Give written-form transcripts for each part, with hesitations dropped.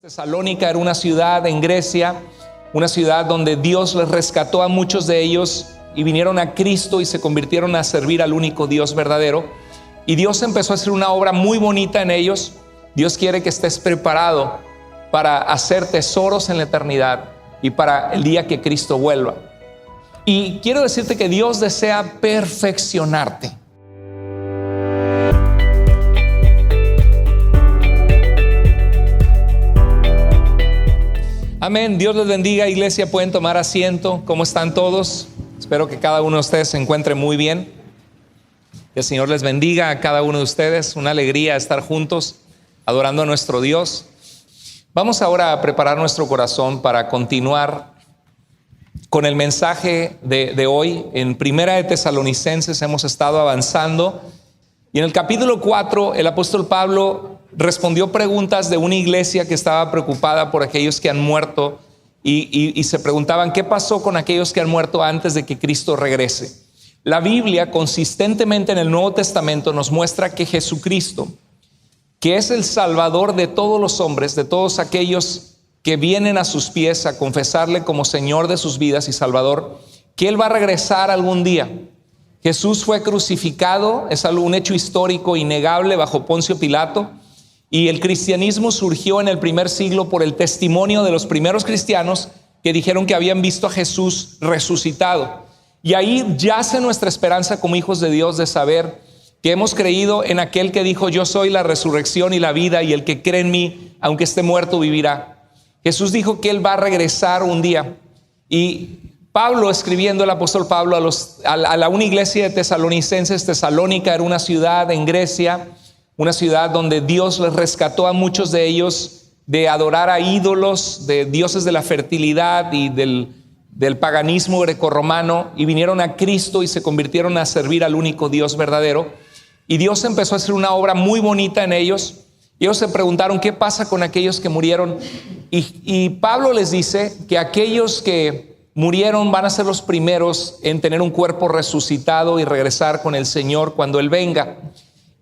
Tesalónica era una ciudad en Grecia, una ciudad donde Dios les rescató a muchos de ellos y vinieron a Cristo y se convirtieron a servir al único Dios verdadero. Y Dios empezó a hacer una obra muy bonita en ellos. Dios quiere que estés preparado para hacer tesoros en la eternidad y para el día que Cristo vuelva. Y quiero decirte que Dios desea perfeccionarte. Amén. Dios les bendiga, iglesia. Pueden tomar asiento. ¿Cómo están todos? Espero que cada uno de ustedes se encuentre muy bien. Que el Señor les bendiga a cada uno de ustedes. Una alegría estar juntos adorando a nuestro Dios. Vamos ahora a preparar nuestro corazón para continuar con el mensaje de hoy. En Primera de Tesalonicenses hemos estado avanzando. Y en el capítulo 4 el apóstol Pablo respondió preguntas de una iglesia que estaba preocupada por aquellos que han muerto y se preguntaban qué pasó con aquellos que han muerto antes de que Cristo regrese. La Biblia consistentemente en el Nuevo Testamento nos muestra que Jesucristo, que es el Salvador de todos los hombres, de todos aquellos que vienen a sus pies a confesarle como Señor de sus vidas y Salvador, que Él va a regresar algún día. Jesús fue crucificado, es un hecho histórico innegable bajo Poncio Pilato, y el cristianismo surgió en el primer siglo por el testimonio de los primeros cristianos que dijeron que habían visto a Jesús resucitado. Y ahí yace nuestra esperanza como hijos de Dios de saber que hemos creído en aquel que dijo: yo soy la resurrección y la vida, y el que cree en mí, aunque esté muerto, vivirá. Jesús dijo que Él va a regresar un día. Y Pablo, escribiendo, el apóstol Pablo a una iglesia de tesalonicenses, Tesalónica era una ciudad en Grecia, una ciudad donde Dios les rescató a muchos de ellos de adorar a ídolos, de dioses de la fertilidad y del paganismo grecorromano, y vinieron a Cristo y se convirtieron a servir al único Dios verdadero. Y Dios empezó a hacer una obra muy bonita en ellos. Y ellos se preguntaron qué pasa con aquellos que murieron. Y Pablo les dice que aquellos que murieron van a ser los primeros en tener un cuerpo resucitado y regresar con el Señor cuando Él venga.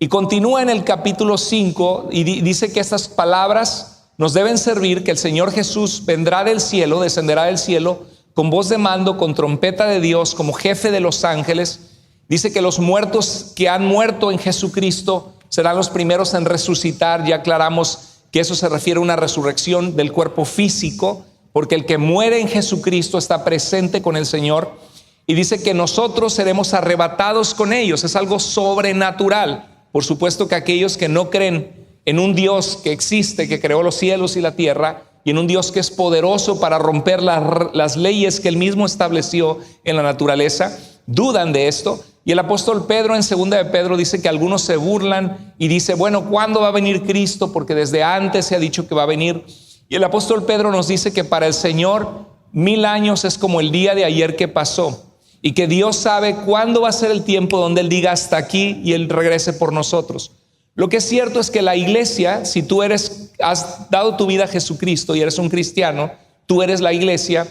Y continúa en el capítulo 5 y dice que estas palabras nos deben servir, que el Señor Jesús vendrá del cielo, descenderá del cielo con voz de mando, con trompeta de Dios, como jefe de los ángeles. Dice que los muertos que han muerto en Jesucristo serán los primeros en resucitar. Ya aclaramos que eso se refiere a una resurrección del cuerpo físico, porque el que muere en Jesucristo está presente con el Señor. Y dice que nosotros seremos arrebatados con ellos. Es algo sobrenatural. Por supuesto que aquellos que no creen en un Dios que existe, que creó los cielos y la tierra, y en un Dios que es poderoso para romper las leyes que Él mismo estableció en la naturaleza, dudan de esto. Y el apóstol Pedro en 2 de Pedro dice que algunos se burlan y dice: bueno, ¿cuándo va a venir Cristo? Porque desde antes se ha dicho que va a venir. Y el apóstol Pedro nos dice que para el Señor 1000 años es como el día de ayer que pasó, y que Dios sabe cuándo va a ser el tiempo donde Él diga hasta aquí y Él regrese por nosotros. Lo que es cierto es que la iglesia, si tú has dado tu vida a Jesucristo y eres un cristiano, tú eres la iglesia.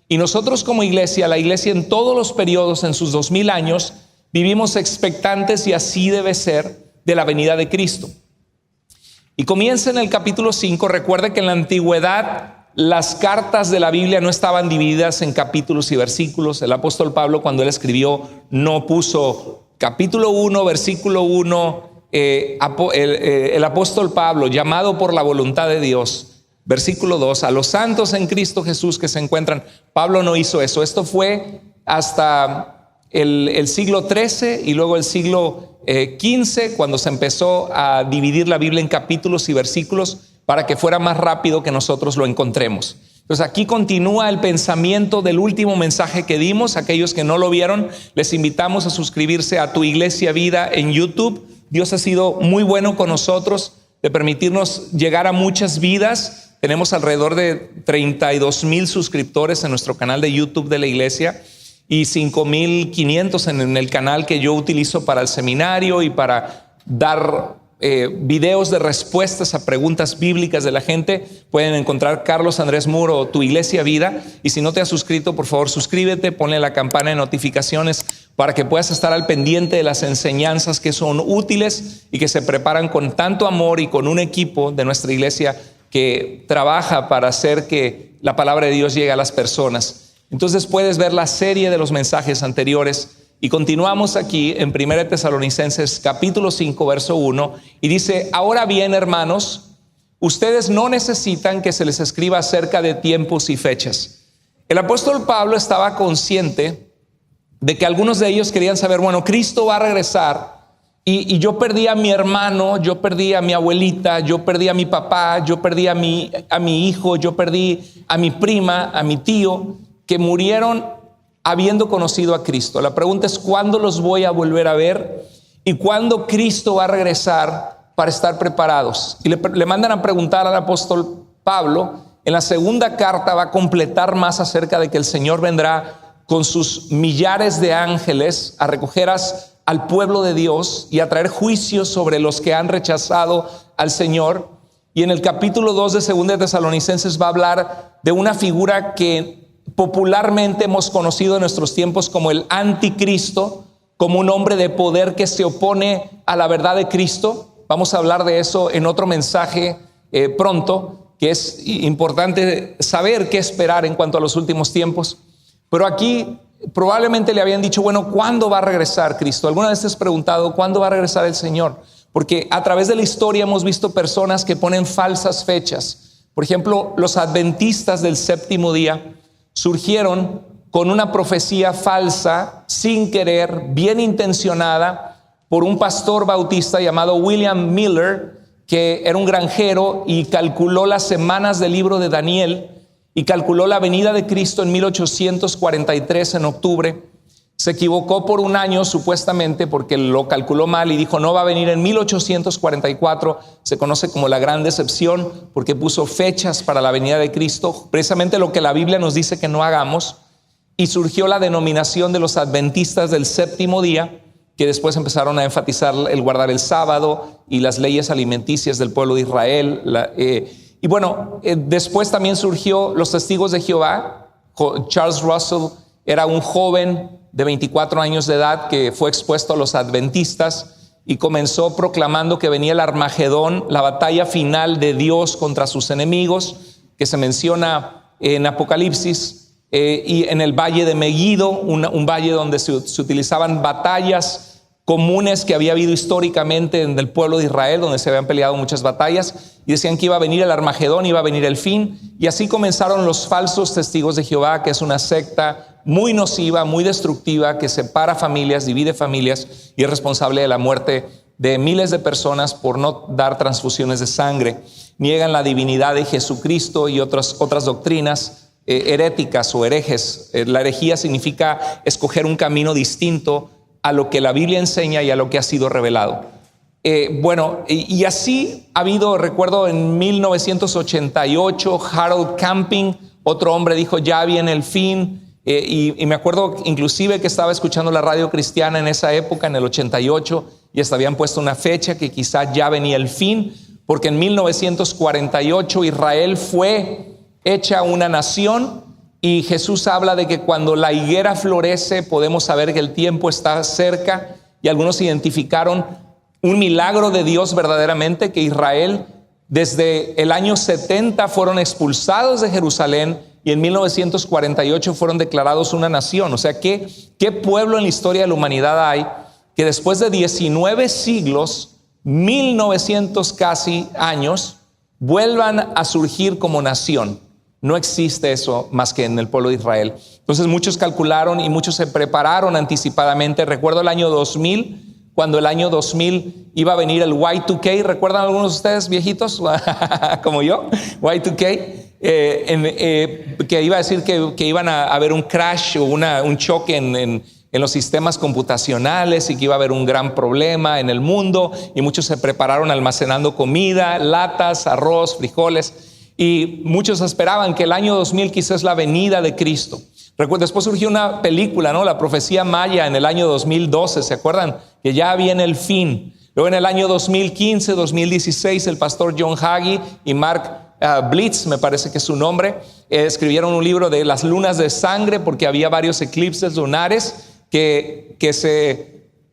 Y nosotros como iglesia, la iglesia en todos los periodos, en sus 2000 años, vivimos expectantes, y así debe ser, de la venida de Cristo. Y comienza en el capítulo 5. Recuerda que en la antigüedad las cartas de la Biblia no estaban divididas en capítulos y versículos. El apóstol Pablo, cuando él escribió, no puso capítulo 1, versículo 1, el apóstol Pablo, llamado por la voluntad de Dios, versículo 2, a los santos en Cristo Jesús que se encuentran. Pablo no hizo eso. Esto fue hasta el siglo XIII y luego el siglo XV, cuando se empezó a dividir la Biblia en capítulos y versículos para que fuera más rápido que nosotros lo encontremos. Entonces aquí continúa el pensamiento del último mensaje que dimos. Aquellos que no lo vieron, les invitamos a suscribirse a Tu Iglesia Vida en YouTube. Dios ha sido muy bueno con nosotros, de permitirnos llegar a muchas vidas. Tenemos alrededor de 32,000 suscriptores en nuestro canal de YouTube de la iglesia, y 5,500 en el canal que yo utilizo para el seminario y para dar videos de respuestas a preguntas bíblicas de la gente. Pueden encontrar Carlos Andrés Muro o Tu Iglesia Vida. Y si no te has suscrito, por favor suscríbete, ponle la campana de notificaciones para que puedas estar al pendiente de las enseñanzas que son útiles y que se preparan con tanto amor y con un equipo de nuestra iglesia que trabaja para hacer que la palabra de Dios llegue a las personas. Entonces puedes ver la serie de los mensajes anteriores y continuamos aquí en 1 Tesalonicenses capítulo 5 verso 1 y dice: ahora bien, hermanos, ustedes no necesitan que se les escriba acerca de tiempos y fechas. El apóstol Pablo estaba consciente de que algunos de ellos querían saber, bueno, Cristo va a regresar y yo perdí a mi hermano, yo perdí a mi abuelita, yo perdí a mi papá, yo perdí a mi hijo, yo perdí a mi prima, a mi tío, que murieron habiendo conocido a Cristo. La pregunta es: ¿cuándo los voy a volver a ver? ¿Y cuándo Cristo va a regresar para estar preparados? Y le mandan a preguntar al apóstol Pablo. En la segunda carta va a completar más acerca de que el Señor vendrá con sus millares de ángeles a recoger al pueblo de Dios y a traer juicios sobre los que han rechazado al Señor. Y en el capítulo 2 de 2 de Tesalonicenses va a hablar de una figura que popularmente hemos conocido en nuestros tiempos como el anticristo, como un hombre de poder que se opone a la verdad de Cristo. Vamos a hablar de eso en otro mensaje pronto, que es importante saber qué esperar en cuanto a los últimos tiempos. Pero aquí probablemente le habían dicho, bueno, ¿cuándo va a regresar Cristo? ¿Alguna vez te has preguntado cuándo va a regresar el Señor? Porque a través de la historia hemos visto personas que ponen falsas fechas. Por ejemplo, los adventistas del séptimo día surgieron con una profecía falsa, sin querer, bien intencionada, por un pastor bautista llamado William Miller, que era un granjero y calculó las semanas del libro de Daniel y calculó la venida de Cristo en 1843 en octubre. Se equivocó por un año supuestamente porque lo calculó mal y dijo no va a venir en 1844. Se conoce como la gran decepción porque puso fechas para la venida de Cristo, precisamente lo que la Biblia nos dice que no hagamos. Y surgió la denominación de los adventistas del séptimo día, que después empezaron a enfatizar el guardar el sábado y las leyes alimenticias del pueblo de Israel. Y bueno, después también surgió los testigos de Jehová. Charles Russell era un joven de 24 años de edad que fue expuesto a los adventistas y comenzó proclamando que venía el Armagedón, la batalla final de Dios contra sus enemigos, que se menciona en Apocalipsis, y en el valle de Megiddo, un valle donde se utilizaban batallas comunes que había habido históricamente en el pueblo de Israel, donde se habían peleado muchas batallas, y decían que iba a venir el Armagedón, iba a venir el fin, y así comenzaron los falsos testigos de Jehová, que es una secta muy nociva, muy destructiva, que separa familias, divide familias y es responsable de la muerte de miles de personas por no dar transfusiones de sangre. Niegan la divinidad de Jesucristo y otras doctrinas heréticas o herejes. La herejía significa escoger un camino distinto a lo que la Biblia enseña y a lo que ha sido revelado. Y así ha habido, recuerdo en 1988, Harold Camping, otro hombre dijo ya viene el fin, y me acuerdo inclusive que estaba escuchando la radio cristiana en esa época, en el 88, y hasta habían puesto una fecha que quizá ya venía el fin, porque en 1948 Israel fue hecha una nación. Y Jesús habla de que cuando la higuera florece podemos saber que el tiempo está cerca, y algunos identificaron un milagro de Dios verdaderamente, que Israel desde el año 70 fueron expulsados de Jerusalén y en 1948 fueron declarados una nación. O sea, ¿qué pueblo en la historia de la humanidad hay que después de 19 siglos, 1900 casi años, vuelvan a surgir como nación? No existe eso más que en el pueblo de Israel. Entonces muchos calcularon y muchos se prepararon anticipadamente. Recuerdo el año 2000, cuando el año 2000 iba a venir el Y2K. ¿Recuerdan algunos de ustedes viejitos como yo? Y2K, que iba a decir que iban a haber un crash o un choque en los sistemas computacionales y que iba a haber un gran problema en el mundo, y muchos se prepararon almacenando comida, latas, arroz, frijoles. Y muchos esperaban que el año 2000 quizás la venida de Cristo. Después surgió una película, ¿no? La profecía maya en el año 2012, ¿se acuerdan? Que ya viene el fin. Luego en el año 2015, 2016, el pastor John Hagee y Mark Blitz, me parece que es su nombre, escribieron un libro de las lunas de sangre, porque había varios eclipses lunares que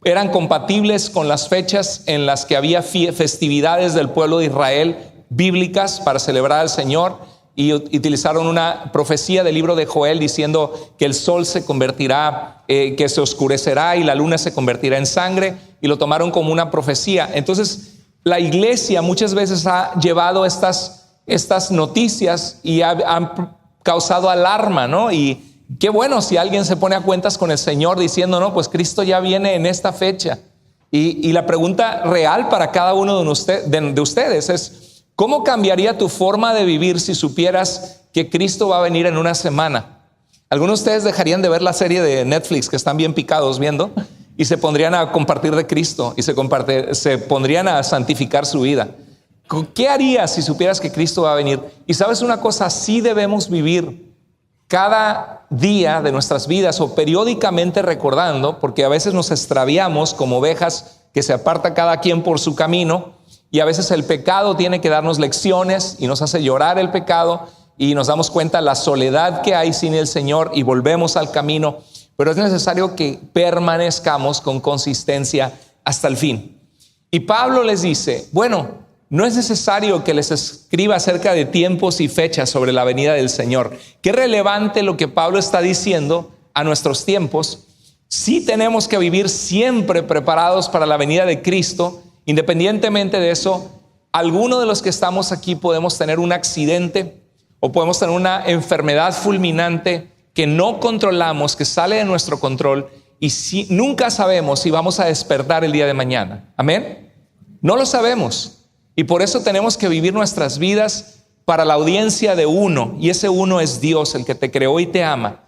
eran compatibles con las fechas en las que había festividades del pueblo de Israel bíblicas para celebrar al Señor y utilizaron una profecía del libro de Joel diciendo que el sol se convertirá, que se oscurecerá y la luna se convertirá en sangre, y lo tomaron como una profecía. Entonces la iglesia muchas veces ha llevado estas noticias y han causado alarma, ¿no? Y qué bueno si alguien se pone a cuentas con el Señor diciendo, no, pues Cristo ya viene en esta fecha. Y la pregunta real para cada uno de ustedes es, ¿cómo cambiaría tu forma de vivir si supieras que Cristo va a venir en una semana? Algunos de ustedes dejarían de ver la serie de Netflix que están bien picados viendo y se pondrían a compartir de Cristo y se pondrían a santificar su vida. ¿Qué harías si supieras que Cristo va a venir? Y sabes una cosa, sí debemos vivir cada día de nuestras vidas o periódicamente recordando, porque a veces nos extraviamos como ovejas que se aparta cada quien por su camino, y a veces el pecado tiene que darnos lecciones y nos hace llorar el pecado y nos damos cuenta de la soledad que hay sin el Señor y volvemos al camino, pero es necesario que permanezcamos con consistencia hasta el fin. Y Pablo les dice, bueno, no es necesario que les escriba acerca de tiempos y fechas sobre la venida del Señor. Qué relevante lo que Pablo está diciendo a nuestros tiempos. Sí tenemos que vivir siempre preparados para la venida de Cristo. Independientemente de eso, alguno de los que estamos aquí podemos tener un accidente o podemos tener una enfermedad fulminante que no controlamos, que sale de nuestro control, y nunca sabemos si vamos a despertar el día de mañana. ¿Amén? No lo sabemos. Y por eso tenemos que vivir nuestras vidas para la audiencia de uno, y ese uno es Dios, el que te creó y te ama,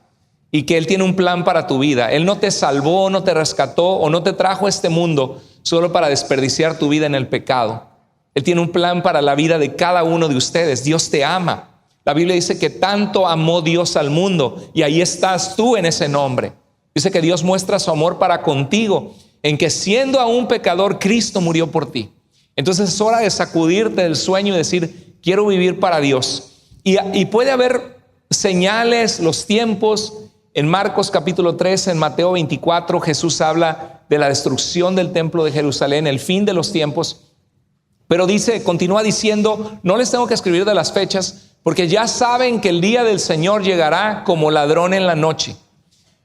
y que Él tiene un plan para tu vida. Él no te salvó, no te rescató o no te trajo a este mundo solo para desperdiciar tu vida en el pecado. Él tiene un plan para la vida de cada uno de ustedes. Dios te ama. La Biblia dice que tanto amó Dios al mundo, y ahí estás tú en ese nombre. Dice que Dios muestra su amor para contigo, en que siendo aún pecador, Cristo murió por ti. Entonces es hora de sacudirte del sueño y decir, quiero vivir para Dios. Y puede haber señales, los tiempos. En Marcos capítulo 13, en Mateo 24, Jesús habla de la destrucción del templo de Jerusalén, el fin de los tiempos. Pero continúa diciendo, no les tengo que escribir de las fechas, porque ya saben que el día del Señor llegará como ladrón en la noche.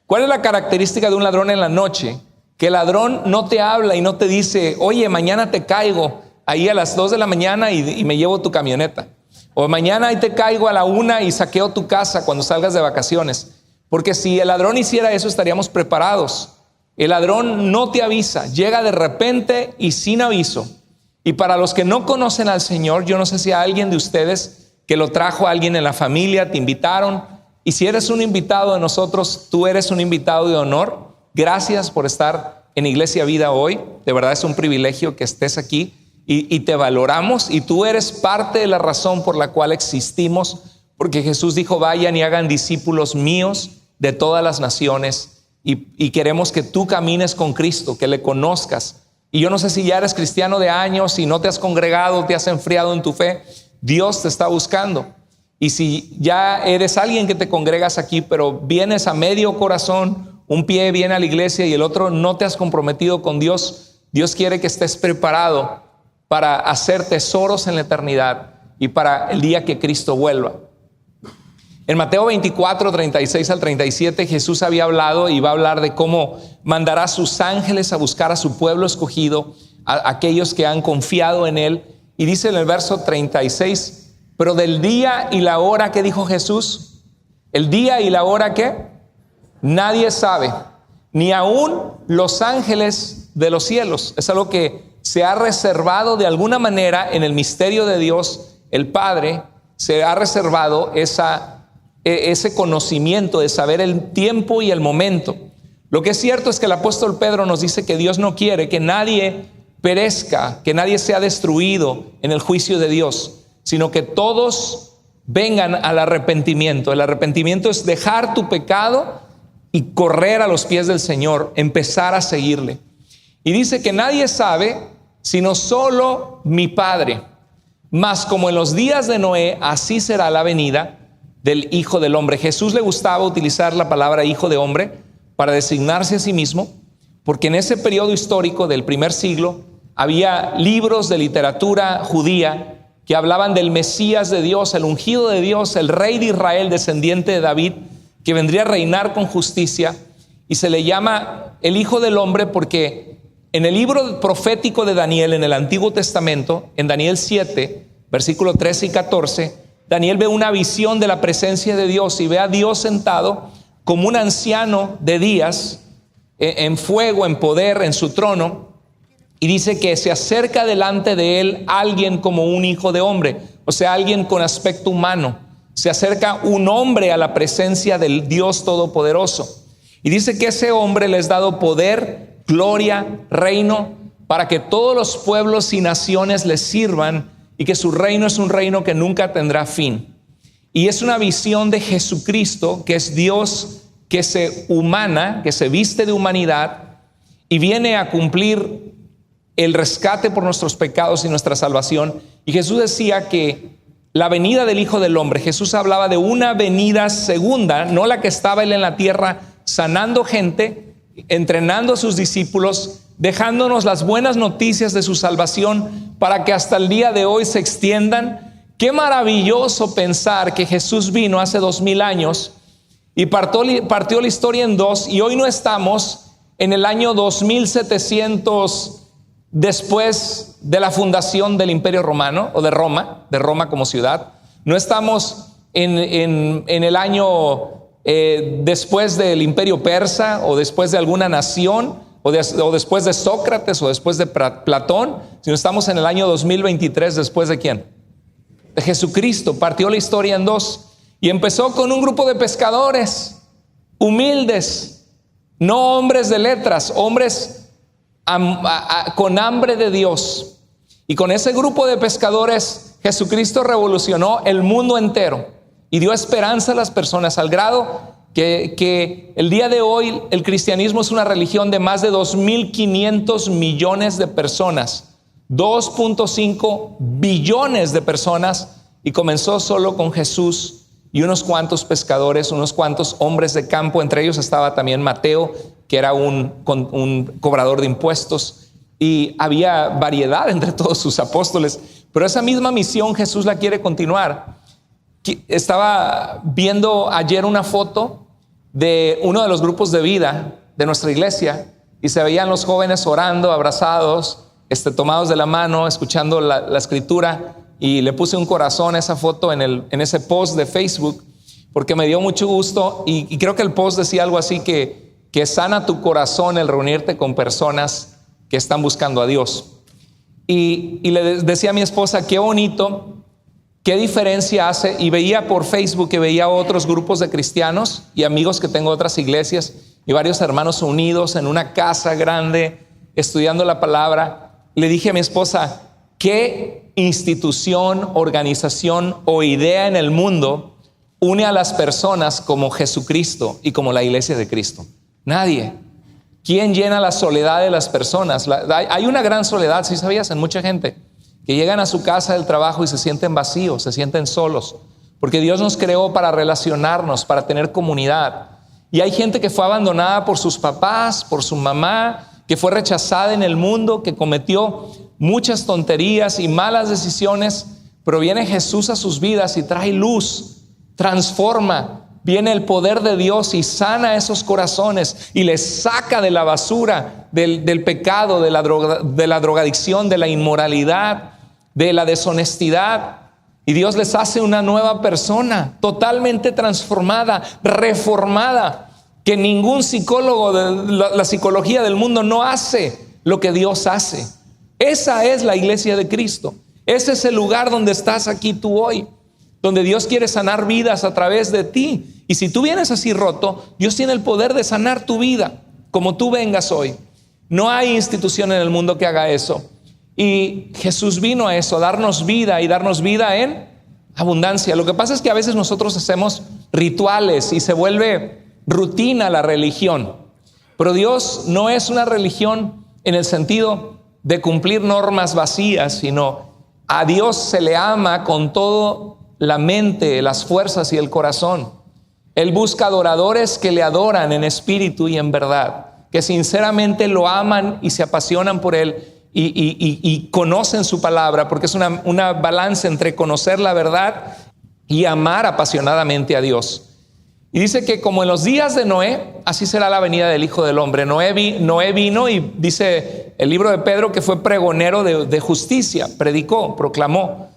¿Cuál es la característica de un ladrón en la noche? Que el ladrón no te habla y no te dice, oye, mañana te caigo ahí a las 2 de la mañana y me llevo tu camioneta. O mañana ahí te caigo a la 1 y saqueo tu casa cuando salgas de vacaciones. Porque si el ladrón hiciera eso, estaríamos preparados. El ladrón no te avisa, llega de repente y sin aviso. Y para los que no conocen al Señor, yo no sé si hay alguien de ustedes que lo trajo a alguien en la familia, te invitaron. Y si eres un invitado de nosotros, tú eres un invitado de honor. Gracias por estar en Iglesia Vida hoy. De verdad es un privilegio que estés aquí y te valoramos, y tú eres parte de la razón por la cual existimos, porque Jesús dijo, vayan y hagan discípulos míos de todas las naciones, y queremos que tú camines con Cristo, que le conozcas. Y yo no sé si ya eres cristiano de años, si no te has congregado, te has enfriado en tu fe, Dios te está buscando. Y si ya eres alguien que te congregas aquí, pero vienes a medio corazón, un pie viene a la iglesia y el otro no te has comprometido con Dios, Dios quiere que estés preparado para hacer tesoros en la eternidad y para el día que Cristo vuelva. En Mateo 24, 36 al 37, Jesús había hablado y va a hablar de cómo mandará a sus ángeles a buscar a su pueblo escogido, a aquellos que han confiado en Él. Y dice en el verso 36, pero del día y la hora, ¿qué dijo Jesús? El día y la hora, ¿qué? Nadie sabe, ni aún los ángeles de los cielos. Es algo que se ha reservado de alguna manera en el misterio de Dios, el Padre, se ha reservado ese conocimiento de saber el tiempo y el momento. Lo que es cierto es que el apóstol Pedro nos dice que Dios no quiere que nadie perezca, que nadie sea destruido en el juicio de Dios, sino que todos vengan al arrepentimiento. El arrepentimiento es dejar tu pecado y correr a los pies del Señor, empezar a seguirle. Y dice que nadie sabe sino solo mi Padre. Mas como en los días de Noé, así será la venida del Hijo del Hombre. Jesús le gustaba utilizar la palabra Hijo de Hombre para designarse a sí mismo, porque en ese periodo histórico del primer siglo había libros de literatura judía que hablaban del Mesías de Dios, el ungido de Dios, el rey de Israel, descendiente de David, que vendría a reinar con justicia. Y se le llama el Hijo del Hombre porque en el libro profético de Daniel, en el Antiguo Testamento, en Daniel 7, versículo 13 y 14, Daniel ve una visión de la presencia de Dios y ve a Dios sentado como un anciano de días, en fuego, en poder, en su trono. Y dice que se acerca delante de él alguien como un hijo de hombre, o sea, alguien con aspecto humano. Se acerca un hombre a la presencia del Dios Todopoderoso. Y dice que ese hombre le es dado poder, gloria, reino, para que todos los pueblos y naciones le sirvan, y que su reino es un reino que nunca tendrá fin. Y es una visión de Jesucristo, que es Dios que se humana, que se viste de humanidad y viene a cumplir el rescate por nuestros pecados y nuestra salvación. Y Jesús decía que la venida del Hijo del Hombre, Jesús hablaba de una venida segunda, no la que estaba él en la tierra sanando gente, entrenando a sus discípulos, dejándonos las buenas noticias de su salvación para que hasta el día de hoy se extiendan. Qué maravilloso pensar que Jesús vino hace 2000 años y partió la historia en dos, y hoy no estamos en el año 2700 después de la fundación del Imperio Romano o de Roma como ciudad. No estamos en el año después del Imperio Persa o después de alguna nación o después de Sócrates o después de Platón, sino estamos en el año 2023 después de ¿quién? De Jesucristo. Partió la historia en dos y empezó con un grupo de pescadores humildes, no hombres de letras, hombres con hambre de Dios. Y con ese grupo de pescadores Jesucristo revolucionó el mundo entero y dio esperanza a las personas, al grado que el día de hoy el cristianismo es una religión de más de 2.500 millones de personas, 2.5 billones de personas, y comenzó solo con Jesús y unos cuantos pescadores, unos cuantos hombres de campo. Entre ellos estaba también Mateo, que era un cobrador de impuestos, y había variedad entre todos sus apóstoles. Pero esa misma misión Jesús la quiere continuar. Estaba viendo ayer una foto de uno de los grupos de vida de nuestra iglesia y se veían los jóvenes orando, abrazados, tomados de la mano, escuchando la escritura, y le puse un corazón a esa foto en ese post de Facebook porque me dio mucho gusto, y creo que el post decía algo así que sana tu corazón el reunirte con personas que están buscando a Dios. Y le decía a mi esposa, qué bonito, qué diferencia hace. Y veía por Facebook que veía otros grupos de cristianos y amigos que tengo de otras iglesias y varios hermanos unidos en una casa grande estudiando la palabra. Le dije a mi esposa, ¿qué institución, organización o idea en el mundo une a las personas como Jesucristo y como la iglesia de Cristo? Nadie. ¿Quién llena la soledad de las personas? Hay una gran soledad, ¿sí sabías? En mucha gente que llegan a su casa del trabajo y se sienten vacíos, se sienten solos, porque Dios nos creó para relacionarnos, para tener comunidad. Y hay gente que fue abandonada por sus papás, por su mamá, que fue rechazada en el mundo, que cometió muchas tonterías y malas decisiones, pero viene Jesús a sus vidas y trae luz, transforma. Viene el poder de Dios y sana esos corazones y les saca de la basura, del pecado, de la drogadicción, de la inmoralidad, de la deshonestidad. Y Dios les hace una nueva persona, totalmente transformada, reformada, que ningún psicólogo de la psicología del mundo no hace lo que Dios hace. Esa es la iglesia de Cristo. Ese es el lugar donde estás aquí tú hoy, donde Dios quiere sanar vidas a través de ti. Y si tú vienes así roto, Dios tiene el poder de sanar tu vida, como tú vengas hoy. No hay institución en el mundo que haga eso. Y Jesús vino a eso, a darnos vida, y darnos vida en abundancia. Lo que pasa es que a veces nosotros hacemos rituales y se vuelve rutina la religión. Pero Dios no es una religión en el sentido de cumplir normas vacías, sino a Dios se le ama con todo la mente, las fuerzas y el corazón. Él busca adoradores que le adoran en espíritu y en verdad, que sinceramente lo aman y se apasionan por Él y conocen su palabra, porque es una balanza entre conocer la verdad y amar apasionadamente a Dios. Y dice que como en los días de Noé, así será la venida del Hijo del Hombre. Noé vino y dice el libro de Pedro que fue pregonero de justicia, predicó, proclamó.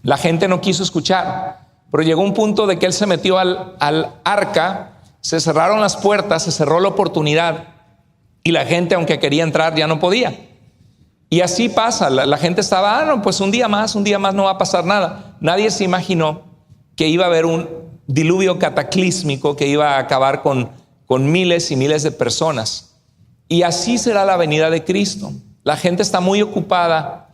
La gente no quiso escuchar, pero llegó un punto de que él se metió al arca, se cerraron las puertas, se cerró la oportunidad y la gente, aunque quería entrar, ya no podía. Y así pasa, la gente estaba, no, pues un día más no va a pasar nada. Nadie se imaginó que iba a haber un diluvio cataclísmico que iba a acabar con miles y miles de personas. Y así será la venida de Cristo. La gente está muy preocupada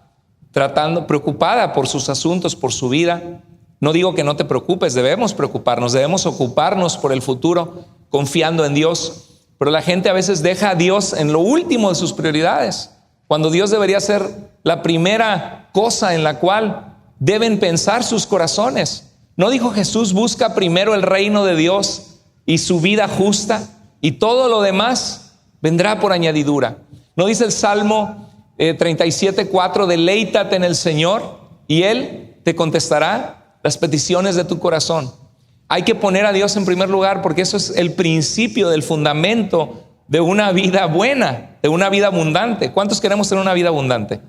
por sus asuntos, por su vida. No digo que no te preocupes, debemos preocuparnos, debemos ocuparnos por el futuro, confiando en Dios. Pero la gente a veces deja a Dios en lo último de sus prioridades, cuando Dios debería ser la primera cosa en la cual deben pensar sus corazones. ¿No dijo Jesús, busca primero el reino de Dios y su vida justa, y todo lo demás vendrá por añadidura? ¿No dice el Salmo 37:4, deleítate en el Señor y Él te contestará las peticiones de tu corazón? Hay que poner a Dios en primer lugar, porque eso es el principio del fundamento de una vida buena, de una vida abundante. ¿Cuántos queremos tener una vida abundante?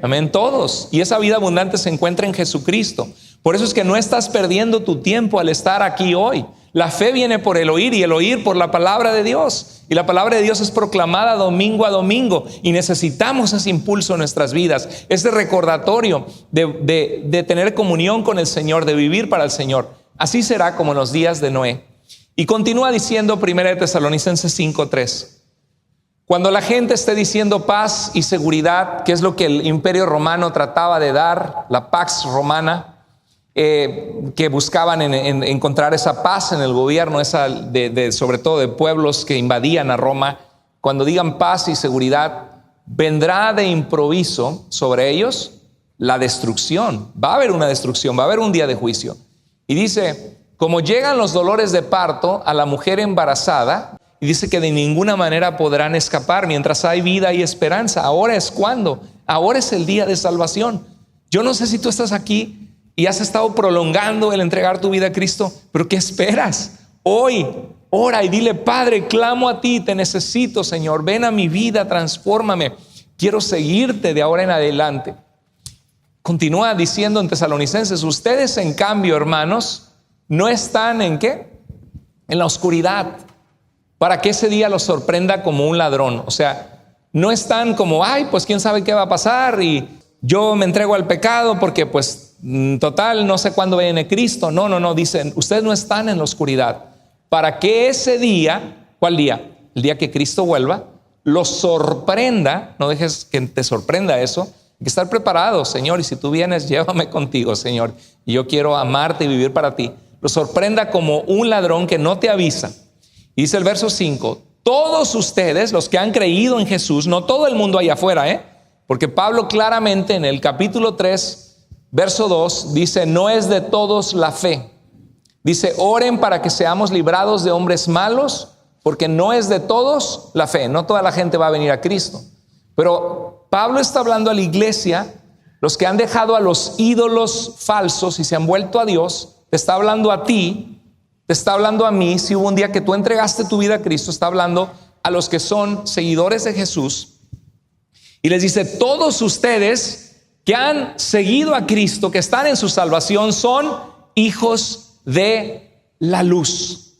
Amén, todos. Y esa vida abundante se encuentra en Jesucristo. Por eso es que no estás perdiendo tu tiempo al estar aquí hoy. La fe viene por el oír y el oír por la palabra de Dios. Y la palabra de Dios es proclamada domingo a domingo. Y necesitamos ese impulso en nuestras vidas, ese recordatorio de tener comunión con el Señor, de vivir para el Señor. Así será como en los días de Noé. Y continúa diciendo 1 Tesalonicenses 5:3. Cuando la gente esté diciendo paz y seguridad, que es lo que el Imperio Romano trataba de dar, la Pax Romana, que buscaban en encontrar esa paz en el gobierno, sobre todo de pueblos que invadían a Roma. Cuando digan paz y seguridad, vendrá de improviso sobre ellos la destrucción. Va a haber una destrucción, va a haber un día de juicio. Y dice, como llegan los dolores de parto a la mujer embarazada, y dice que de ninguna manera podrán escapar mientras hay vida y esperanza. Ahora es cuando, ahora es el día de salvación. Yo no sé si tú estás aquí y has estado prolongando el entregar tu vida a Cristo, pero ¿qué esperas? Hoy, ora y dile, Padre, clamo a ti, te necesito, Señor, ven a mi vida, transfórmame, quiero seguirte de ahora en adelante. Continúa diciendo en Tesalonicenses, ustedes en cambio, hermanos, no están ¿en qué? En la oscuridad, para que ese día los sorprenda como un ladrón. O sea, no están como, ay, pues quién sabe qué va a pasar y yo me entrego al pecado porque pues total, no sé cuándo viene Cristo. No, dicen, ustedes no están en la oscuridad, para que ese día, ¿cuál día? El día que Cristo vuelva, los sorprenda. No dejes que te sorprenda eso. Hay que estar preparado, Señor, y si tú vienes, llévame contigo, Señor, y yo quiero amarte y vivir para ti. Los sorprenda como un ladrón que no te avisa. Y dice el verso 5, todos ustedes, los que han creído en Jesús, no todo el mundo allá afuera, porque Pablo claramente en el capítulo 3, verso 2, dice, no es de todos la fe. Dice, oren para que seamos librados de hombres malos, porque no es de todos la fe. No toda la gente va a venir a Cristo. Pero Pablo está hablando a la iglesia, los que han dejado a los ídolos falsos y se han vuelto a Dios. Te está hablando a ti, te está hablando a mí. Si hubo un día que tú entregaste tu vida a Cristo, está hablando a los que son seguidores de Jesús. Y les dice, todos ustedes que han seguido a Cristo, que están en su salvación, son hijos de la luz.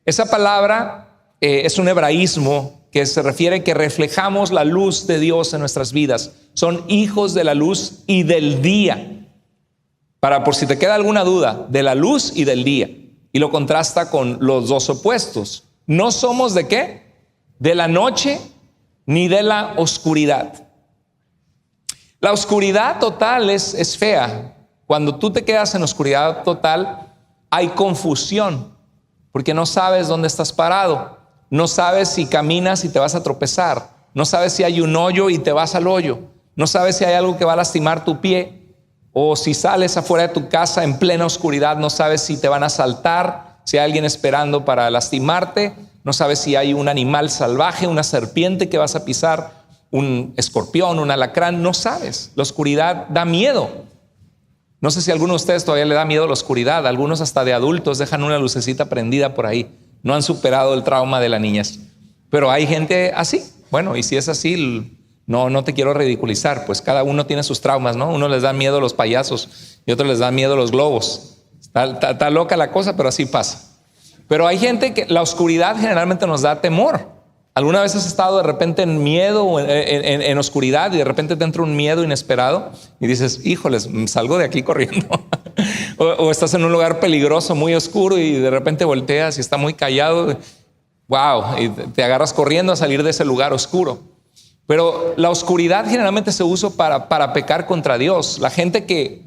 Esa palabra es un hebraísmo que se refiere que reflejamos la luz de Dios en nuestras vidas. Son hijos de la luz y del día. Por si te queda alguna duda, de la luz y del día. Y lo contrasta con los dos opuestos. No somos ¿de qué? De la noche ni de la oscuridad. La oscuridad total es fea. Cuando tú te quedas en oscuridad total, hay confusión, porque no sabes dónde estás parado. No sabes si caminas y te vas a tropezar. No sabes si hay un hoyo y te vas al hoyo. No sabes si hay algo que va a lastimar tu pie. O si sales afuera de tu casa en plena oscuridad, no sabes si te van a asaltar, si hay alguien esperando para lastimarte. No sabes si hay un animal salvaje, una serpiente que vas a pisar, un escorpión, un alacrán, no sabes. La oscuridad da miedo. No sé si a alguno de ustedes todavía le da miedo la oscuridad. Algunos hasta de adultos dejan una lucecita prendida por ahí. No han superado el trauma de la niñez. Pero hay gente así. Bueno, y si es así, no te quiero ridiculizar. Pues cada uno tiene sus traumas, ¿no? Uno les da miedo los payasos y otros les da miedo los globos. Está loca la cosa, pero así pasa. Pero hay gente que la oscuridad generalmente nos da temor. ¿Alguna vez has estado de repente en miedo o en oscuridad y de repente te entra un miedo inesperado y dices, híjoles, salgo de aquí corriendo? o estás en un lugar peligroso, muy oscuro y de repente volteas y está muy callado. Wow, y te agarras corriendo a salir de ese lugar oscuro. Pero la oscuridad generalmente se usa para pecar contra Dios. La gente que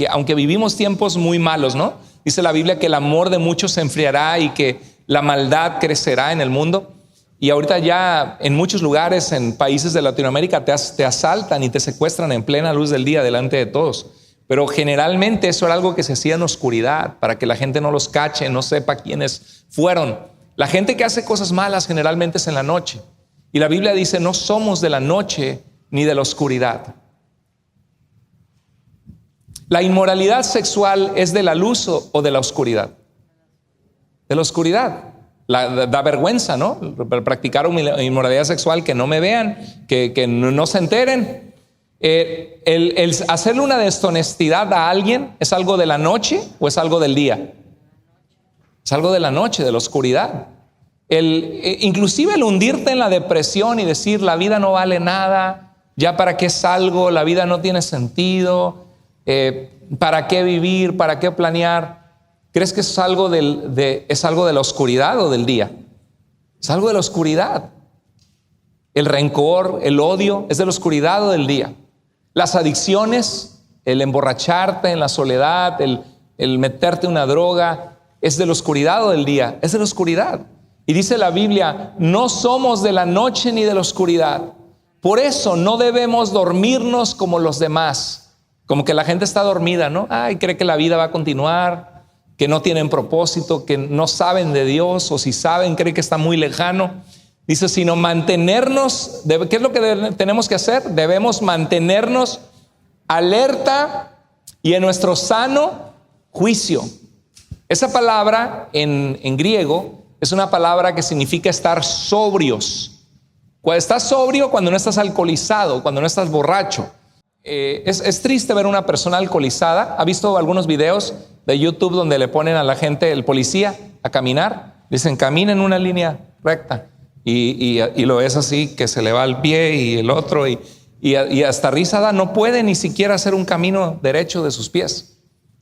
aunque vivimos tiempos muy malos, ¿no? Dice la Biblia que el amor de muchos se enfriará y que la maldad crecerá en el mundo. Y ahorita ya en muchos lugares, en países de Latinoamérica, te asaltan y te secuestran en plena luz del día delante de todos. Pero generalmente eso era algo que se hacía en oscuridad para que la gente no los cache, no sepa quiénes fueron. La gente que hace cosas malas generalmente es en la noche. Y la Biblia dice, no somos de la noche ni de la oscuridad. ¿La inmoralidad sexual es de la luz o de la oscuridad? De la oscuridad. Da vergüenza, ¿no? Practicar inmoralidad sexual, que no me vean, que no se enteren. El hacerle una deshonestidad a alguien, ¿es algo de la noche o es algo del día? Es algo de la noche, de la oscuridad. Inclusive el hundirte en la depresión y decir la vida no vale nada, ya para qué salgo, la vida no tiene sentido, para qué vivir, para qué planear. ¿Crees que es algo es algo de la oscuridad o del día? Es algo de la oscuridad. El rencor, el odio, ¿es de la oscuridad o del día? Las adicciones, el emborracharte en la soledad, el meterte una droga, ¿es de la oscuridad o del día? Es de la oscuridad. Y dice la Biblia, no somos de la noche ni de la oscuridad. Por eso no debemos dormirnos como los demás. Como que la gente está dormida, ¿no? Ay, cree que la vida va a continuar, que no tienen propósito, que no saben de Dios, o si saben, cree que está muy lejano. Dice, sino mantenernos, ¿qué es lo que tenemos que hacer? Debemos mantenernos alerta y en nuestro sano juicio. Esa palabra en griego es una palabra que significa estar sobrios. Cuando estás sobrio, cuando no estás alcoholizado, cuando no estás borracho. Es triste ver una persona alcoholizada. ¿Ha visto algunos videos de YouTube donde le ponen a la gente, el policía, a caminar? Dicen, camina en una línea recta. Y lo ves así, que se le va el pie y el otro. Y hasta risa da, no puede ni siquiera hacer un camino derecho de sus pies.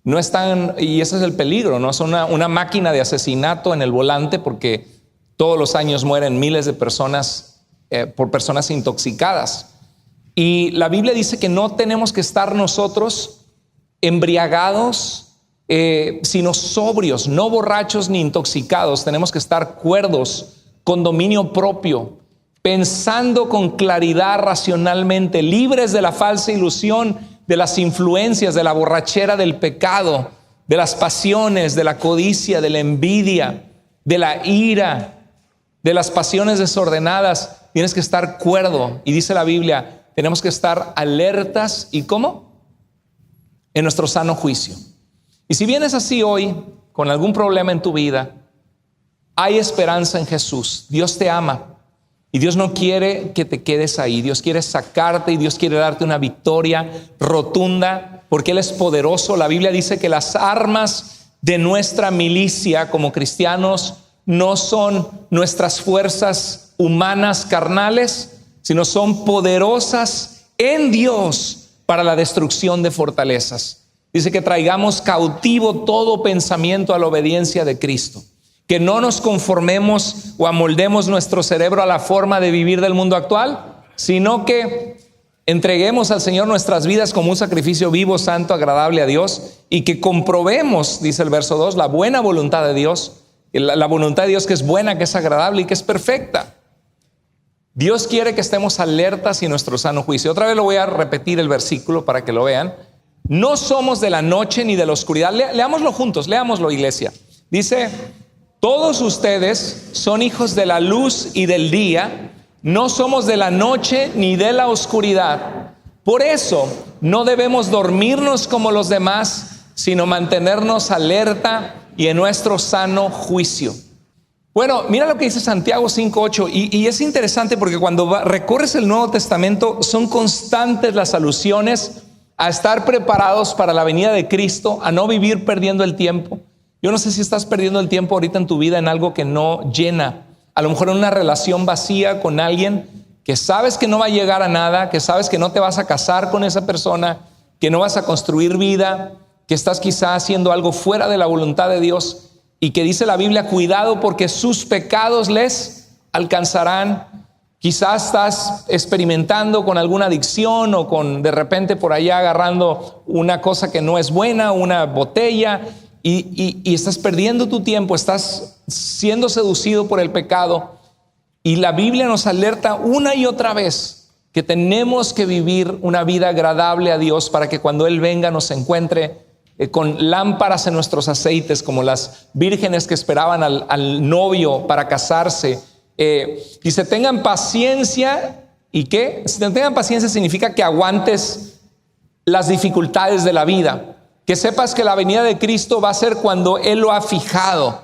No están, y ese es el peligro, ¿no? Es una máquina de asesinato en el volante, porque todos los años mueren miles de personas por personas intoxicadas. Y la Biblia dice que no tenemos que estar nosotros embriagados, sino sobrios, no borrachos ni intoxicados. Tenemos que estar cuerdos, con dominio propio, pensando con claridad racionalmente, libres de la falsa ilusión, de las influencias, de la borrachera del pecado, de las pasiones, de la codicia, de la envidia, de la ira, de las pasiones desordenadas. Tienes que estar cuerdo. Y dice la Biblia, tenemos que estar alertas. ¿Y cómo? En nuestro sano juicio. Y si vienes así hoy, con algún problema en tu vida, hay esperanza en Jesús. Dios te ama. Y Dios no quiere que te quedes ahí. Dios quiere sacarte y Dios quiere darte una victoria rotunda, porque Él es poderoso. La Biblia dice que las armas de nuestra milicia como cristianos no son nuestras fuerzas humanas carnales, sino son poderosas en Dios para la destrucción de fortalezas. Dice que traigamos cautivo todo pensamiento a la obediencia de Cristo. Que no nos conformemos o amoldemos nuestro cerebro a la forma de vivir del mundo actual, sino que entreguemos al Señor nuestras vidas como un sacrificio vivo, santo, agradable a Dios, y que comprobemos, dice el verso 2, la buena voluntad de Dios, la voluntad de Dios que es buena, que es agradable y que es perfecta. Dios quiere que estemos alertas y en nuestro sano juicio. Otra vez lo voy a repetir el versículo para que lo vean. No somos de la noche ni de la oscuridad. Leámoslo juntos, leámoslo, iglesia. Dice: todos ustedes son hijos de la luz y del día. No somos de la noche ni de la oscuridad. Por eso no debemos dormirnos como los demás, sino mantenernos alerta y en nuestro sano juicio. Bueno, mira lo que dice Santiago 5:8 y es interesante porque cuando recorres el Nuevo Testamento son constantes las alusiones a estar preparados para la venida de Cristo, a no vivir perdiendo el tiempo. Yo no sé si estás perdiendo el tiempo ahorita en tu vida en algo que no llena, a lo mejor en una relación vacía con alguien que sabes que no va a llegar a nada, que sabes que no te vas a casar con esa persona, que no vas a construir vida, que estás quizá haciendo algo fuera de la voluntad de Dios y que dice la Biblia, cuidado porque sus pecados les alcanzarán. Quizás estás experimentando con alguna adicción o con de repente por allá agarrando una cosa que no es buena, una botella, y estás perdiendo tu tiempo, estás siendo seducido por el pecado. Y la Biblia nos alerta una y otra vez que tenemos que vivir una vida agradable a Dios para que cuando Él venga nos encuentre con lámparas en nuestros aceites, como las vírgenes que esperaban al novio para casarse. Dice, tengan paciencia. ¿Y qué? Si tengan paciencia significa que aguantes las dificultades de la vida, que sepas que la venida de Cristo va a ser cuando Él lo ha fijado,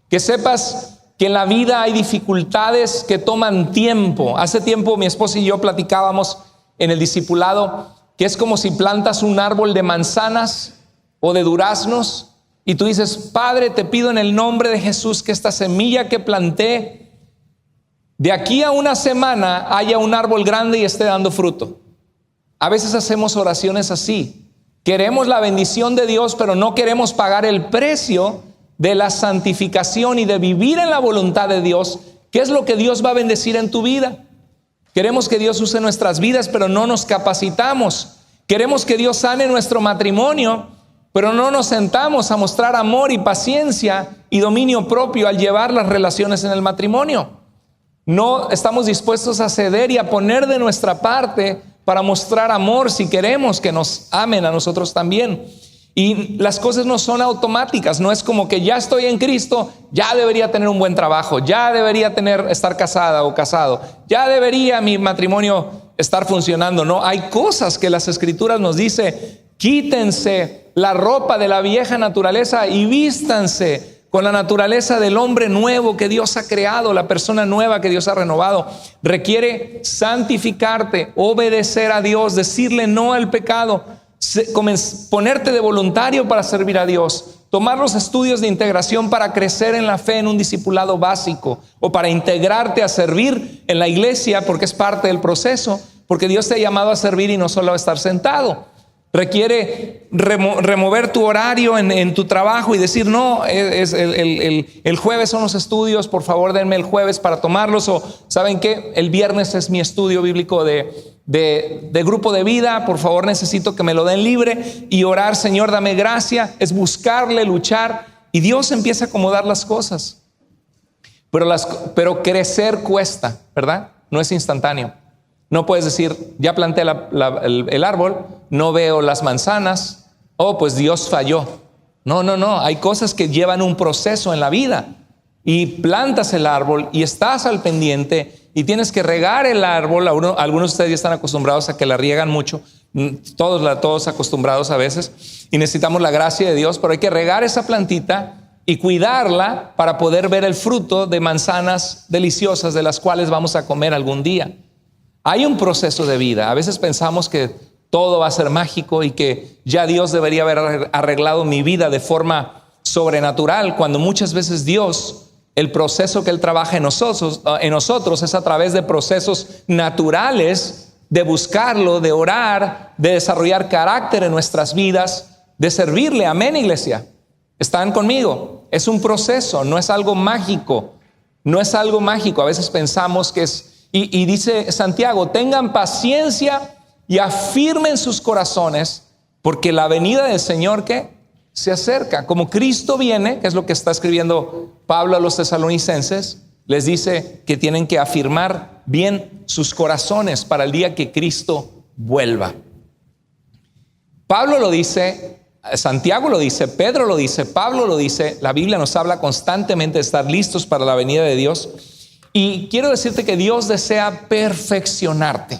que sepas que en la vida hay dificultades que toman tiempo. Hace tiempo mi esposa y yo platicábamos en el discipulado que es como si plantas un árbol de manzanas o de duraznos y tú dices, Padre, te pido en el nombre de Jesús que esta semilla que planté de aquí a una semana haya un árbol grande y esté dando fruto. A veces hacemos oraciones así. Queremos la bendición de Dios, pero no queremos pagar el precio de la santificación y de vivir en la voluntad de Dios. ¿Qué es lo que Dios va a bendecir en tu vida? Queremos que Dios use nuestras vidas, pero no nos capacitamos. Queremos que Dios sane nuestro matrimonio, pero no nos sentamos a mostrar amor y paciencia y dominio propio al llevar las relaciones en el matrimonio. No estamos dispuestos a ceder y a poner de nuestra parte para mostrar amor si queremos que nos amen a nosotros también. Y las cosas no son automáticas, no es como que ya estoy en Cristo, ya debería tener un buen trabajo, ya debería estar casada o casado, ya debería mi matrimonio estar funcionando. No, hay cosas que las Escrituras nos dice, quítense la ropa de la vieja naturaleza y vístanse con la naturaleza del hombre nuevo que Dios ha creado, la persona nueva que Dios ha renovado. Requiere santificarte, obedecer a Dios, decirle no al pecado, ponerte de voluntario para servir a Dios, tomar los estudios de integración para crecer en la fe en un discipulado básico o para integrarte a servir en la iglesia porque es parte del proceso, porque Dios te ha llamado a servir y no solo a estar sentado. Requiere remover tu horario en tu trabajo y decir, no, el jueves son los estudios, por favor denme el jueves para tomarlos, o ¿saben qué? El viernes es mi estudio bíblico de grupo de vida, por favor necesito que me lo den libre, y orar, Señor, dame gracia, es buscarle, luchar, y Dios empieza a acomodar las cosas. Pero crecer cuesta, ¿verdad? No es instantáneo. No puedes decir, ya planté el árbol, no veo las manzanas, oh, pues Dios falló. No, hay cosas que llevan un proceso en la vida. Y plantas el árbol y estás al pendiente y tienes que regar el árbol. Algunos de ustedes ya están acostumbrados a que la riegan mucho, todos acostumbrados a veces, y necesitamos la gracia de Dios, pero hay que regar esa plantita y cuidarla para poder ver el fruto de manzanas deliciosas de las cuales vamos a comer algún día. Hay un proceso de vida. A veces pensamos que todo va a ser mágico y que ya Dios debería haber arreglado mi vida de forma sobrenatural, cuando muchas veces Dios, el proceso que Él trabaja en nosotros es a través de procesos naturales, de buscarlo, de orar, de desarrollar carácter en nuestras vidas, de servirle. Amén, iglesia. ¿Están conmigo? Es un proceso, no es algo mágico. No es algo mágico. A veces pensamos que es... Y dice Santiago, tengan paciencia y afirmen sus corazones, porque la venida del Señor, ¿qué? Se acerca. Como Cristo viene, que es lo que está escribiendo Pablo a los tesalonicenses, les dice que tienen que afirmar bien sus corazones para el día que Cristo vuelva. Pablo lo dice, Santiago lo dice, Pedro lo dice, Pablo lo dice. La Biblia nos habla constantemente de estar listos para la venida de Dios. Y quiero decirte que Dios desea perfeccionarte.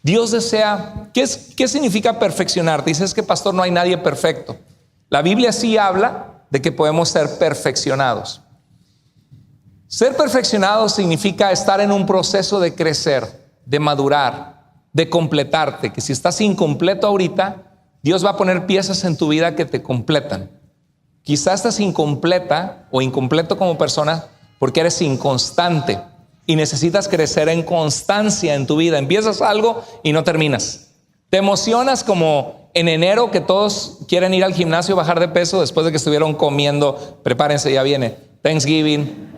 Dios desea, ¿qué significa perfeccionarte? Dices que pastor, no hay nadie perfecto. La Biblia sí habla de que podemos ser perfeccionados. Ser perfeccionado significa estar en un proceso de crecer, de madurar, de completarte. Que si estás incompleto ahorita, Dios va a poner piezas en tu vida que te completan. Quizás estás incompleta o incompleto como persona porque eres inconstante y necesitas crecer en constancia en tu vida. Empiezas algo y no terminas. Te emocionas como en enero que todos quieren ir al gimnasio, bajar de peso después de que estuvieron comiendo. Prepárense, ya viene Thanksgiving,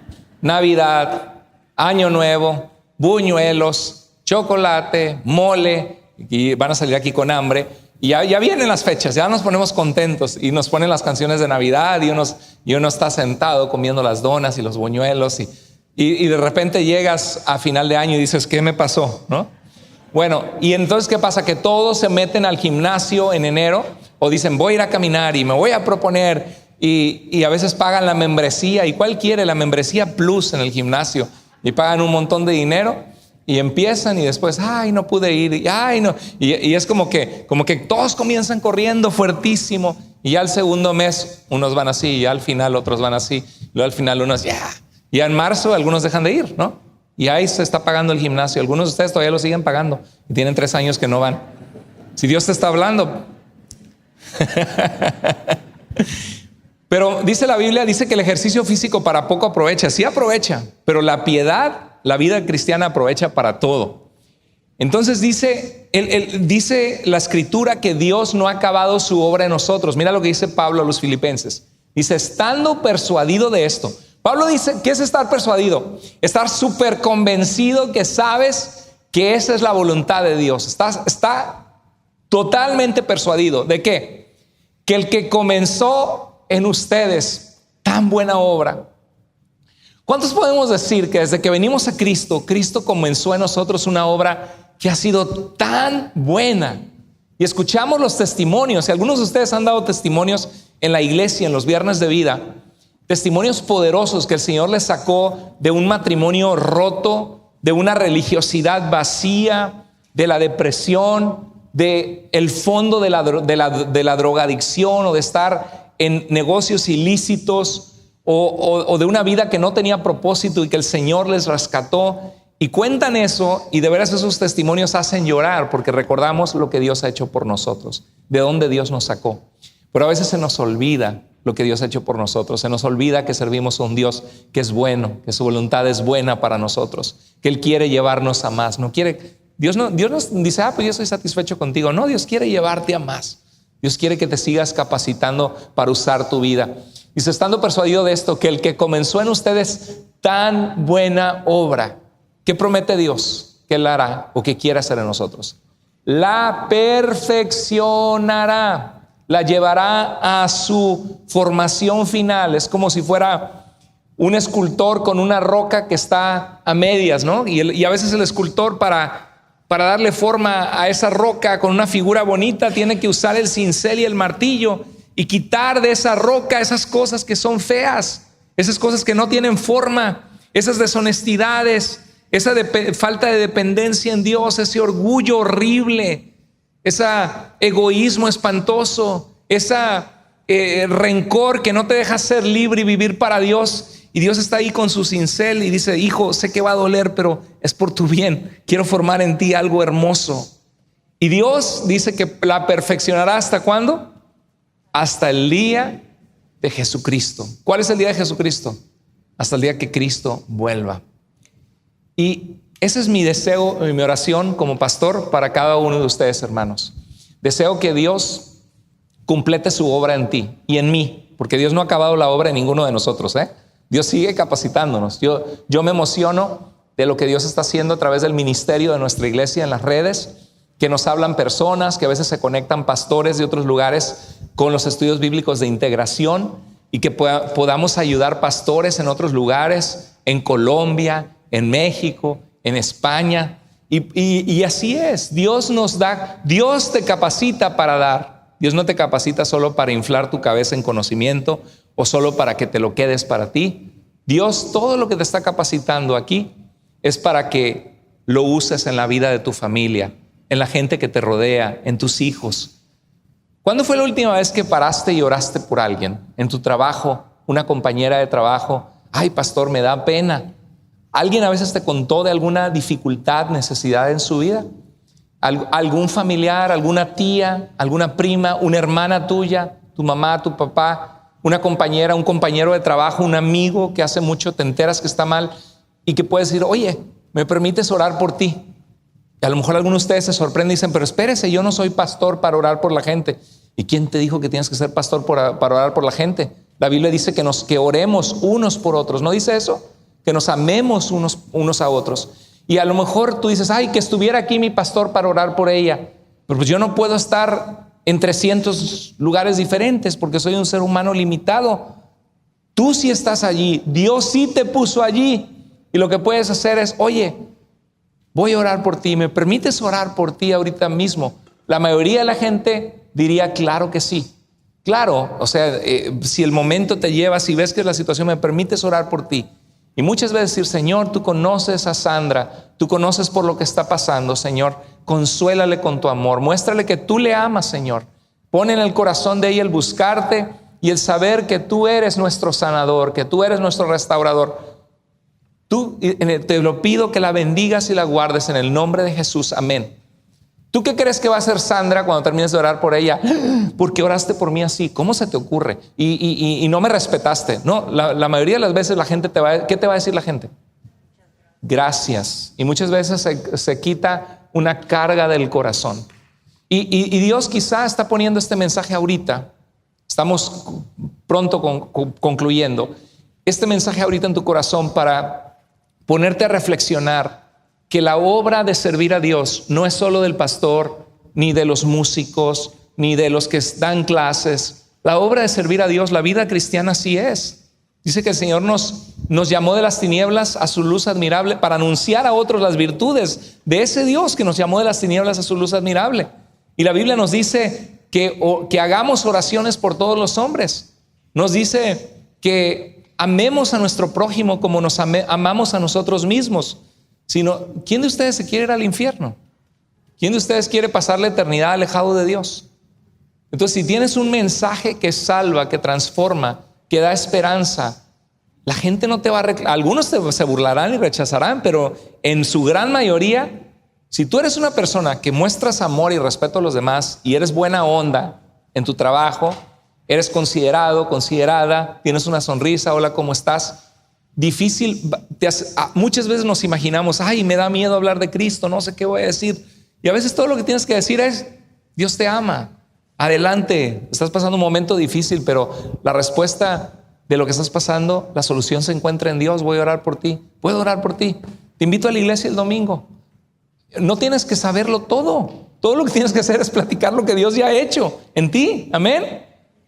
Navidad, Año Nuevo, buñuelos, chocolate, mole, y van a salir aquí con hambre. Y ya vienen las fechas, ya nos ponemos contentos y nos ponen las canciones de Navidad y uno está sentado comiendo las donas y los buñuelos y de repente llegas a final de año y dices, ¿qué me pasó? ¿No? Bueno, y entonces ¿qué pasa? Que todos se meten al gimnasio en enero o dicen, voy a ir a caminar y me voy a proponer y a veces pagan la membresía. ¿Y cuál quiere? La membresía plus en el gimnasio y pagan un montón de dinero. Y empiezan y después, ay, no pude ir, y, ay, no. Y es como que todos comienzan corriendo fuertísimo. Y ya al segundo mes, unos van así, y ya al final otros van así. Y luego al final unos, ya. Y ya en marzo algunos dejan de ir, ¿no? Y ahí se está pagando el gimnasio. Algunos de ustedes todavía lo siguen pagando. Y tienen 3 años que no van. Si Dios te está hablando. Pero dice la Biblia, dice que el ejercicio físico para poco aprovecha. Sí aprovecha, pero la piedad, la vida cristiana aprovecha para todo. Entonces dice la escritura que Dios no ha acabado su obra en nosotros. Mira lo que dice Pablo a los filipenses. Dice, estando persuadido de esto. Pablo dice, ¿qué es estar persuadido? Estar súper convencido que sabes que esa es la voluntad de Dios. Está totalmente persuadido. ¿De qué? Que el que comenzó en ustedes tan buena obra. ¿Cuántos podemos decir que desde que venimos a Cristo, Cristo comenzó en nosotros una obra que ha sido tan buena? Y escuchamos los testimonios, y algunos de ustedes han dado testimonios en la iglesia, en los viernes de vida, testimonios poderosos que el Señor les sacó de un matrimonio roto, de una religiosidad vacía, de la depresión, de el fondo de la drogadicción o de estar en negocios ilícitos o de una vida que no tenía propósito y que el Señor les rescató. Y cuentan eso y de veras esos testimonios hacen llorar porque recordamos lo que Dios ha hecho por nosotros, de dónde Dios nos sacó. Pero a veces se nos olvida lo que Dios ha hecho por nosotros. Se nos olvida que servimos a un Dios que es bueno, que su voluntad es buena para nosotros, que Él quiere llevarnos a más. Dios nos dice, pues yo estoy satisfecho contigo. No, Dios quiere llevarte a más. Dios quiere que te sigas capacitando para usar tu vida. Dice, estando persuadido de esto, que el que comenzó en ustedes tan buena obra, ¿qué promete Dios que Él hará o que quiere hacer en nosotros? La perfeccionará, la llevará a su formación final. Es como si fuera un escultor con una roca que está a medias, ¿no? Y a veces el escultor para darle forma a esa roca con una figura bonita tiene que usar el cincel y el martillo y quitar de esa roca esas cosas que son feas, esas cosas que no tienen forma, esas deshonestidades, esa falta de dependencia en Dios, ese orgullo horrible, ese egoísmo espantoso, ese rencor que no te deja ser libre y vivir para Dios. Y Dios está ahí con su cincel y dice, hijo, sé que va a doler, pero es por tu bien. Quiero formar en ti algo hermoso. Y Dios dice que la perfeccionará ¿hasta cuándo? Hasta el día de Jesucristo. ¿Cuál es el día de Jesucristo? Hasta el día que Cristo vuelva. Y ese es mi deseo y mi oración como pastor para cada uno de ustedes, hermanos. Deseo que Dios complete su obra en ti y en mí, porque Dios no ha acabado la obra en ninguno de nosotros, Dios sigue capacitándonos. Yo me emociono de lo que Dios está haciendo a través del ministerio de nuestra iglesia en las redes, que nos hablan personas, que a veces se conectan pastores de otros lugares con los estudios bíblicos de integración y que podamos ayudar pastores en otros lugares, en Colombia, en México, en España. Y así es, Dios nos da, Dios te capacita para dar. Dios no te capacita solo para inflar tu cabeza en conocimiento o solo para que te lo quedes para ti. Dios, todo lo que te está capacitando aquí es para que lo uses en la vida de tu familia, en la gente que te rodea, en tus hijos. ¿Cuándo fue la última vez que paraste y oraste por alguien? En tu trabajo, una compañera de trabajo. Ay, pastor, me da pena. ¿Alguien a veces te contó de alguna dificultad, necesidad en su vida? ¿Algún familiar, alguna tía, alguna prima, una hermana tuya, tu mamá, tu papá, una compañera, un compañero de trabajo, un amigo que hace mucho te enteras que está mal y que puedes decir, oye, ¿me permites orar por ti? Y a lo mejor algunos de ustedes se sorprenden y dicen, pero espérese, yo no soy pastor para orar por la gente. ¿Y quién te dijo que tienes que ser pastor para orar por la gente? La Biblia dice que oremos unos por otros. ¿No dice eso? Que nos amemos unos a otros. Y a lo mejor tú dices, ay, que estuviera aquí mi pastor para orar por ella. Pero pues yo no puedo estar en 300 lugares diferentes porque soy un ser humano limitado. Tú sí estás allí. Dios sí te puso allí. Y lo que puedes hacer es, oye, voy a orar por ti. ¿Me permites orar por ti ahorita mismo? La mayoría de la gente diría, claro que sí. Claro, o sea, si el momento te lleva, si ves que es la situación, ¿me permites orar por ti? Y muchas veces decir, Señor, tú conoces a Sandra, tú conoces por lo que está pasando, Señor, consuélale con tu amor, muéstrale que tú le amas, Señor. Pon en el corazón de ella el buscarte y el saber que tú eres nuestro sanador, que tú eres nuestro restaurador. Tú te lo pido que la bendigas y la guardes en el nombre de Jesús, amén. ¿Tú qué crees que va a hacer Sandra cuando termines de orar por ella? ¿Por qué oraste por mí así? ¿Cómo se te ocurre? Y no me respetaste. No, la mayoría de las veces la gente ¿qué te va a decir la gente? Gracias. Y muchas veces se quita una carga del corazón. Y Dios quizá está poniendo este mensaje ahorita. Estamos pronto concluyendo. Este mensaje ahorita en tu corazón para ponerte a reflexionar que la obra de servir a Dios no es solo del pastor, ni de los músicos, ni de los que dan clases. La obra de servir a Dios, la vida cristiana así es. Dice que el Señor nos llamó de las tinieblas a su luz admirable para anunciar a otros las virtudes de ese Dios que nos llamó de las tinieblas a su luz admirable. Y la Biblia nos dice que hagamos oraciones por todos los hombres. Nos dice que amemos a nuestro prójimo como nos amamos a nosotros mismos. Sino, ¿quién de ustedes se quiere ir al infierno? ¿Quién de ustedes quiere pasar la eternidad alejado de Dios? Entonces, si tienes un mensaje que salva, que transforma, que da esperanza, la gente no te va a reclamar. Algunos se burlarán y rechazarán, pero en su gran mayoría, si tú eres una persona que muestras amor y respeto a los demás y eres buena onda en tu trabajo, eres considerado, considerada, tienes una sonrisa, hola, ¿cómo estás? Difícil, muchas veces nos imaginamos, ay, me da miedo hablar de Cristo, no sé qué voy a decir. Y a veces todo lo que tienes que decir es, Dios te ama, adelante, estás pasando un momento difícil, pero la respuesta de lo que estás pasando, la solución se encuentra en Dios. Voy a orar por ti, puedo orar por ti. Te invito a la iglesia el domingo. No tienes que saberlo todo lo que tienes que hacer es platicar lo que Dios ya ha hecho en ti, amén.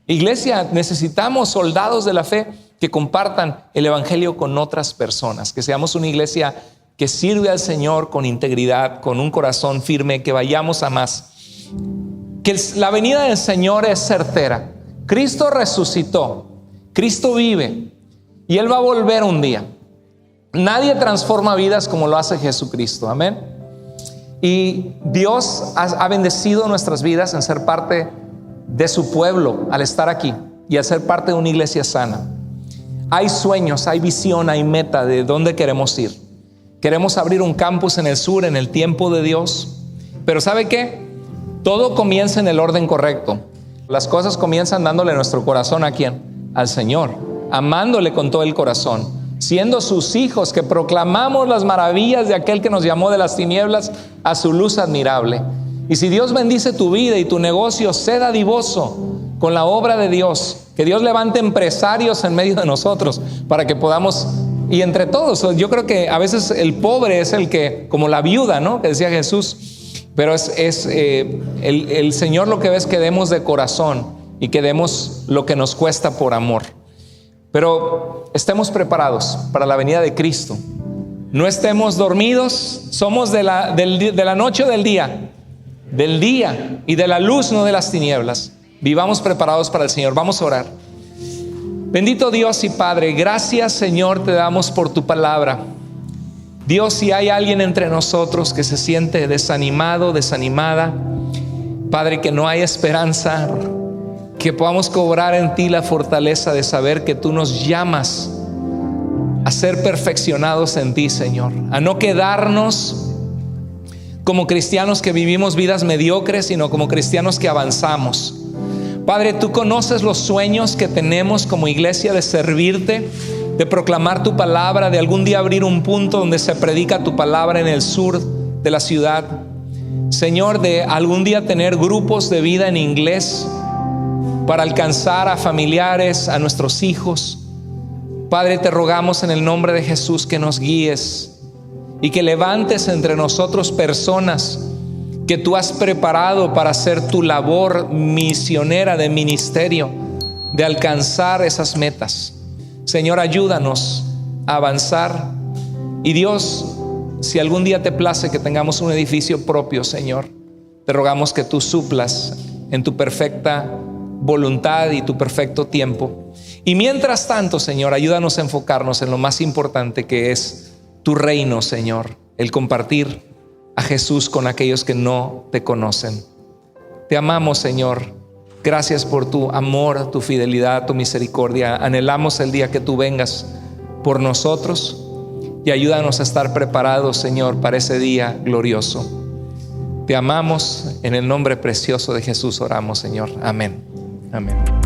Iglesia, necesitamos soldados de la fe que compartan el evangelio con otras personas, que seamos una iglesia que sirve al Señor con integridad, con un corazón firme, que vayamos a más. Que la venida del Señor es certera. Cristo resucitó, Cristo vive y Él va a volver un día. Nadie transforma vidas como lo hace Jesucristo, amén. Y Dios ha bendecido nuestras vidas en ser parte de su pueblo al estar aquí y al ser parte de una iglesia sana. Hay sueños, hay visión, hay meta de dónde queremos ir. Queremos abrir un campus en el sur en el tiempo de Dios. Pero ¿sabe qué? Todo comienza en el orden correcto. Las cosas comienzan dándole nuestro corazón ¿a quién? Al Señor, amándole con todo el corazón, siendo sus hijos que proclamamos las maravillas de aquel que nos llamó de las tinieblas a su luz admirable. Y si Dios bendice tu vida y tu negocio, sé dadivoso con la obra de Dios. Que Dios levante empresarios en medio de nosotros para que podamos, y entre todos, yo creo que a veces el pobre es el que, como la viuda, ¿no? Que decía Jesús, pero el Señor lo que ve es que demos de corazón y que demos lo que nos cuesta por amor. Pero estemos preparados para la venida de Cristo. No estemos dormidos, somos de la noche o del día y de la luz, no de las tinieblas. Vivamos preparados para el Señor. Vamos a orar. Bendito Dios y Padre, gracias Señor te damos por tu palabra. Dios, si hay alguien entre nosotros que se siente desanimado, desanimada, Padre, que no hay esperanza, que podamos cobrar en ti la fortaleza de saber que tú nos llamas a ser perfeccionados en ti, Señor, a no quedarnos como cristianos que vivimos vidas mediocres, sino como cristianos que avanzamos. Padre, tú conoces los sueños que tenemos como iglesia de servirte, de proclamar tu palabra, de algún día abrir un punto donde se predica tu palabra en el sur de la ciudad. Señor, de algún día tener grupos de vida en inglés para alcanzar a familiares, a nuestros hijos. Padre, te rogamos en el nombre de Jesús que nos guíes y que levantes entre nosotros personas que tú has preparado para hacer tu labor misionera de ministerio, de alcanzar esas metas. Señor, ayúdanos a avanzar. Y Dios, si algún día te place que tengamos un edificio propio, Señor, te rogamos que tú suplas en tu perfecta voluntad y tu perfecto tiempo. Y mientras tanto, Señor, ayúdanos a enfocarnos en lo más importante, que es tu reino, Señor, el compartir a Jesús con aquellos que no te conocen. Te amamos, Señor. Gracias por tu amor, tu fidelidad, tu misericordia. Anhelamos el día que tú vengas por nosotros y ayúdanos a estar preparados, Señor, para ese día glorioso. Te amamos, en el nombre precioso de Jesús oramos, Señor. Amén. Amén.